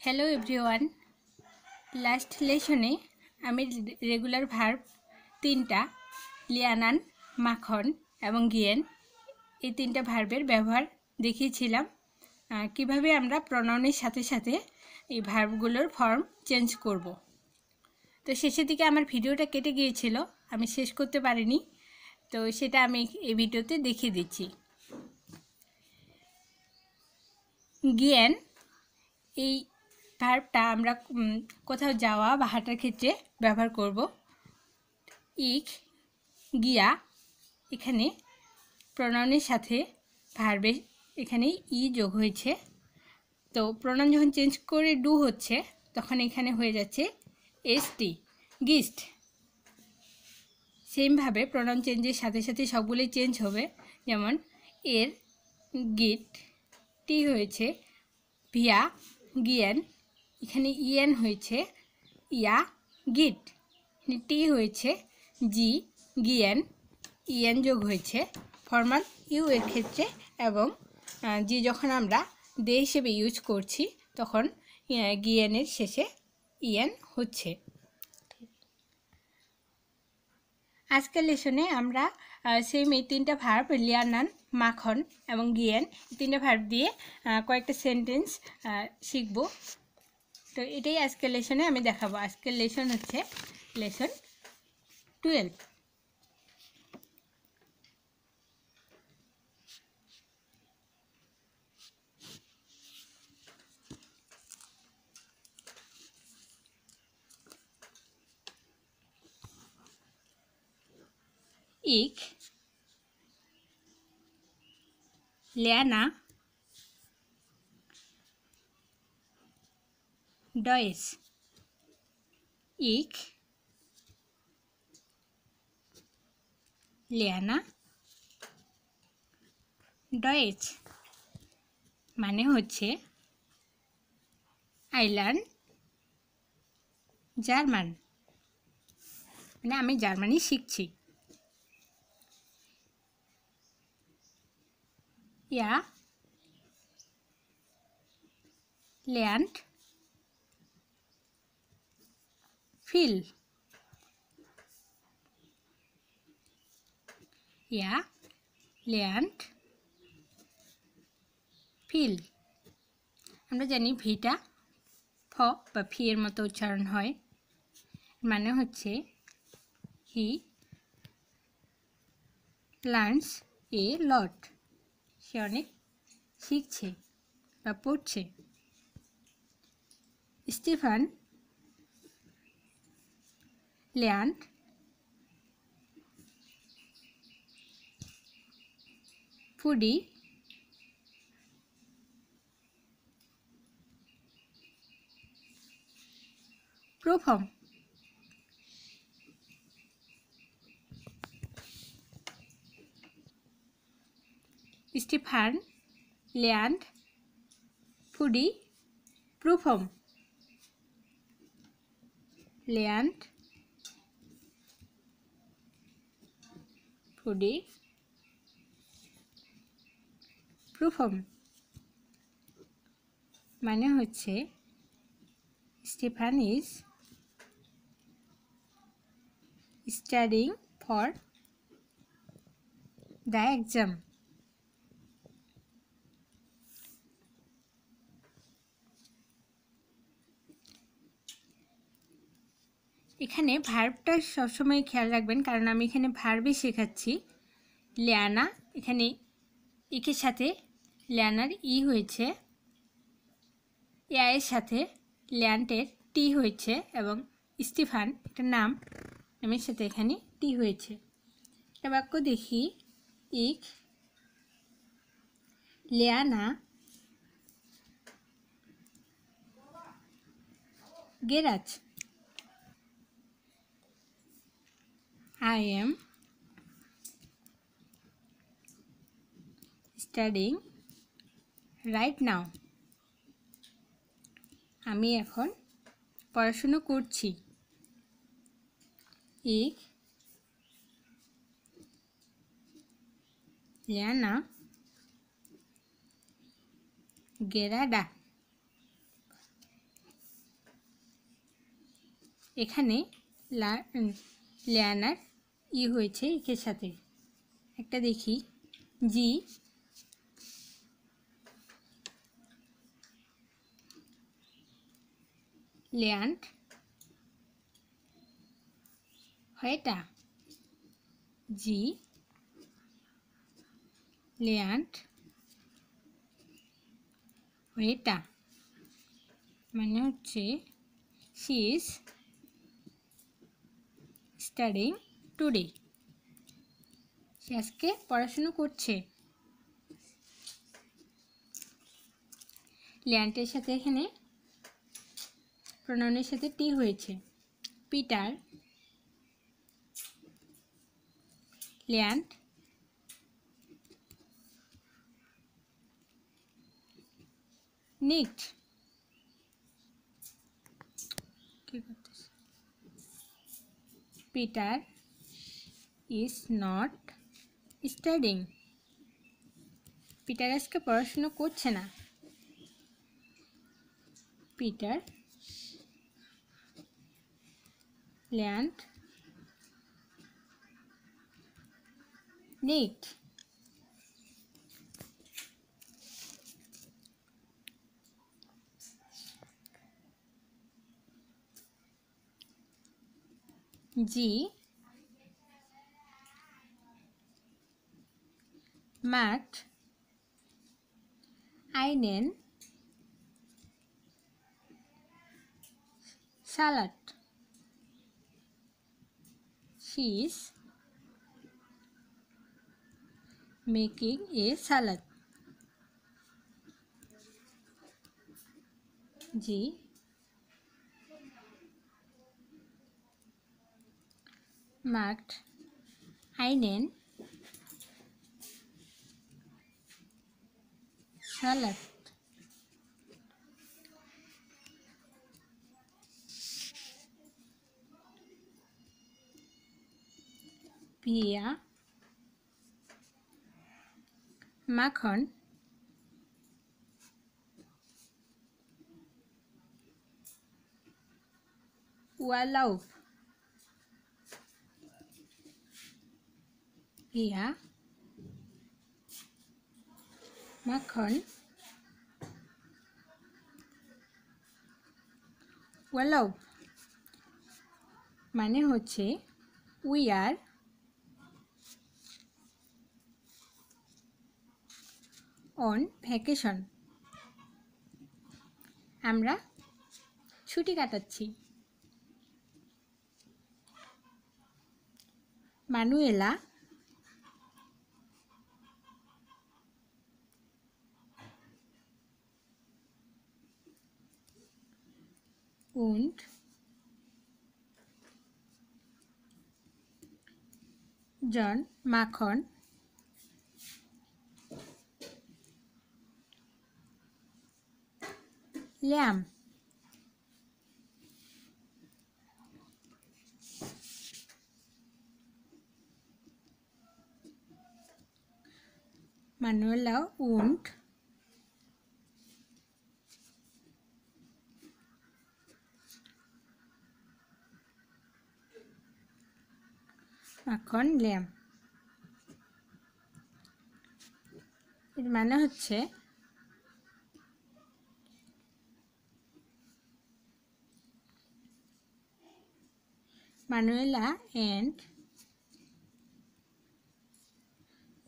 Hello everyone last लेसने आमी regular verb तीनटा लियानान माखन एवं गियेन এই তিনটা ভার্বের ব্যবহার দেখিয়েছিলাম কিভাবে আমরা প্রনাউনের সাথে সাথে এই ভার্বগুলোর ফর্ম চেঞ্জ করব। তো শেষের দিকে আমার ভিডিওটা কেটে গিয়েছিল, আমি শেষ করতে পারিনি, তো সেটা আমি এই ভিডিওতে দেখিয়ে দিচ্ছি। গিয়েন এই ভার্বটা আমরা কোথাও যাওয়া বা হাঁটার ক্ষেত্রে ব্যবহার করব। ইক গিয়া এখানে প্রনাউনের সাথে ভার্বে এখানে ই যোগ হয়েছে, তো প্রনাউন যখন চেঞ্জ করে ডু হচ্ছে তখন এখানে হয়ে যাচ্ছে এসটি গিস্ট। সেমভাবে প্রনাউন চেঞ্জের সাথে সাথে সবগুলোই চেঞ্জ হবে, যেমন এর গিট টি হয়েছে ভিয়া গিয়েন, এখানে ইয়েন হয়েছে ইয়া গিট, টি হয়েছে জি গিয়েন, ইয়েন যোগ হয়েছে ফর্মাল ইউ এর ক্ষেত্রে, এবং জি যখন আমরা দে হিসেবে ইউজ করছি তখন গিয়েনের শেষে ইয়েন হচ্ছে। আজকের লেসনে আমরা সেম এই তিনটা ভার্ব লিয়ানান মাখন এবং গিয়েন তিনটা ভার্ব দিয়ে কয়েকটা সেন্টেন্স শিখব। তো এটাই আজকের লেসনে আমি দেখাবো। আজকের লেসন হচ্ছে lesson 12। Ich lerne Deutsch. Ich lerne Deutsch মানে হচ্ছে I learn জার্মান, মানে আমি জার্মানি শিখছি। Er lernt viel. Er lernt viel. আমরা জানি ভিটা ফ বা ফি এর মতো উচ্চারণ হয়, মানে হচ্ছে হি লার্নস এ লট, সে অনেক শিখছে বা পড়ছে। স্টিফান lernt ফুডি প্রথম। স্টিফান lernt ফুডি প্রথম। lernt ফুডি প্রথম মানে হচ্ছে Stefan is studying for the exam. এখানে ভার্বটা সবসময় খেয়াল রাখবেন, কারণ আমি এখানে ভার্বই শেখাচ্ছি। লেয়ানা এখানে ইকের সাথে লেয়ানার ই হয়েছে, এর সাথে ল্যান্টের টি হয়েছে, এবং স্টিফান একটা নাম, নামের সাথে এখানে টি হয়েছে। একটা বাক্য দেখি। ইক লেয়ানা garage. I am studying right now. আমি এখন পড়াশোনা করছি। Ich lerne gerade এখানে ল্যানার ই হয়েছে এর সাথে। একটা দেখি, জি ল্যান্ড হয়টা, জি ল্যান্ড হয়টা মানে হচ্ছে she is studying today, সে আজকে পড়াশুনো করছে। ল্যান্ডের সাথে এখানে প্রোনাউনের সাথে টি হয়েছে। পিটার ল্যান্ড নিট, Peter is not studying, Peter আজকে পড়াশোনা করছে না। পিটার ল্যান্ড নিট, জি macht einen Salat, she is making a salad, জি macht einen Salat, wir machen Urlaub, wir machen Urlaub মানে হচ্ছে we are on vacation, আমরা ছুটি কাটাচ্ছি। মানুয়েলা und John machen Lärm, Manuela und machen Lärm, এর মানে হচ্ছে Manuela and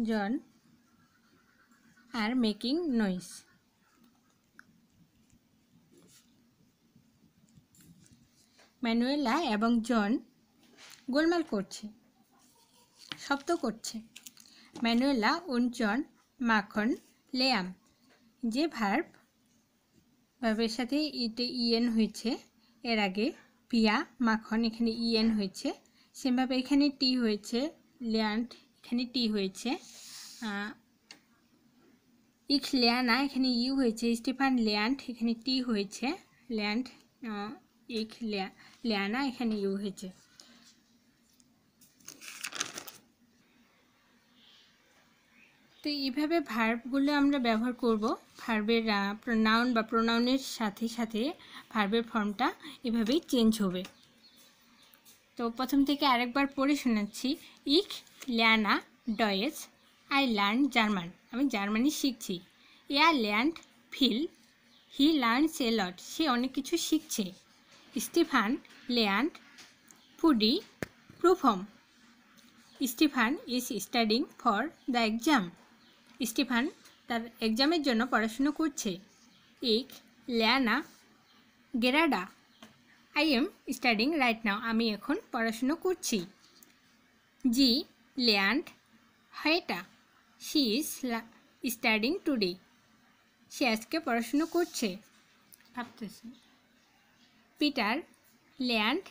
John are making noise, Manuela এবং জন গোলমাল করছে, শব্দ করছে। ম্যানুয়েলা und জন machen Lärm, যে ভার্বের সাথে ইএন হয়েছে, এর আগে পিয়া মাখন এখানে ইএন হয়েছে, সেমভাবে এখানে টি হয়েছে, ল্যান্ড এখানে টি হয়েছে, ইখ ল্যানা এখানে ইউ হয়েছে, স্টিফান ল্যান্ড এখানে টি হয়েছে, ল্যান্ড ইখ ল্যানা এখানে ইউ হয়েছে। তো এইভাবে ভার্বগুলো আমরা ব্যবহার করব। ভার্বের নাউন বা প্রোনাউনের সাথে সাথে ভার্বের ফর্মটা এভাবেই চেঞ্জ হবে। তো প্রথম থেকে আরেকবার পড়ে শোনাচ্ছি। ইখ ল্যানা ডয়েস, আই লার্ন জার্মান, আমি জার্মানি শিখছি। এয়ার ল্যান্ড ফিল, হি লার্নস এ লট, সে অনেক কিছু শিখছে। স্টিফান ল্যান্ড ফুডি প্রুফম, Stefan is studying for the exam, Stefan তার এক্সামের জন্য পড়াশুনো করছে। ইক ল্যানা গেরাডা, I am studying right now, আমি এখন পড়াশুনো করছি। জি ল্যান্ড হাইটা, শি ইজ স্টাডিং টুডে, সে আজকে পড়াশুনো করছে। ভাবতেছি। পিটার ল্যান্ড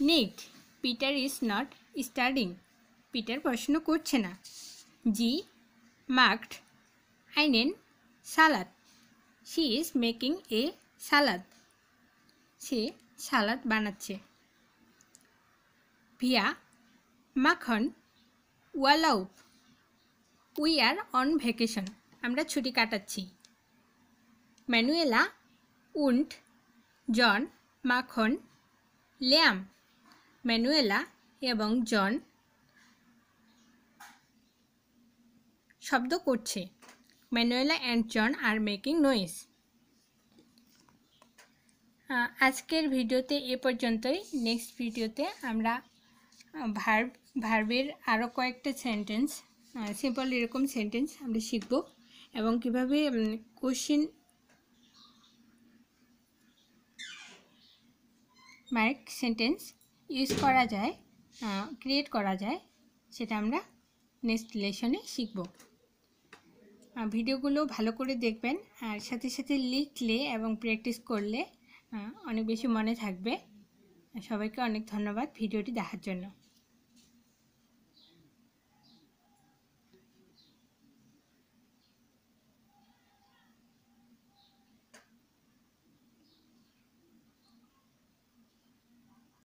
নিট, Peter is not studying, Peter পড়াশুনো করছে না। জি মাকড আইনেন সালাদ, শি ইজ মেকিং এ সালাদ, সে সালাদ বানাচ্ছে। ভিয়া মাখন ওয়ালাউপ, উই আর অন ভ্যাকেশন, আমরা ছুটি কাটাচ্ছি। ম্যানুয়েলা উন্ট জন মাখন ল্যাম, ম্যানুয়েলা এবং জন শব্দ করছে। Manuela and John are making noise. আজকের ভিডিওতে এ পর্যন্তই। নেক্সট ভিডিওতে আমরা ভার্বের আরও কয়েকটা সেন্টেন্স, সিম্পল এরকম সেন্টেন্স আমরা শিখব এবং কীভাবে কোশ্চেন মার্ক সেন্টেন্স ইউজ করা যায়, ক্রিয়েট করা যায়, সেটা আমরা নেক্সট লেসনে শিখব। ভিডিওগুলো ভালো করে দেখবেন, আর সাথে সাথে লিখলে এবং প্র্যাকটিস করলে অনেক বেশি মনে থাকবে। সবাইকে অনেক ধন্যবাদ ভিডিওটি দেখার জন্য।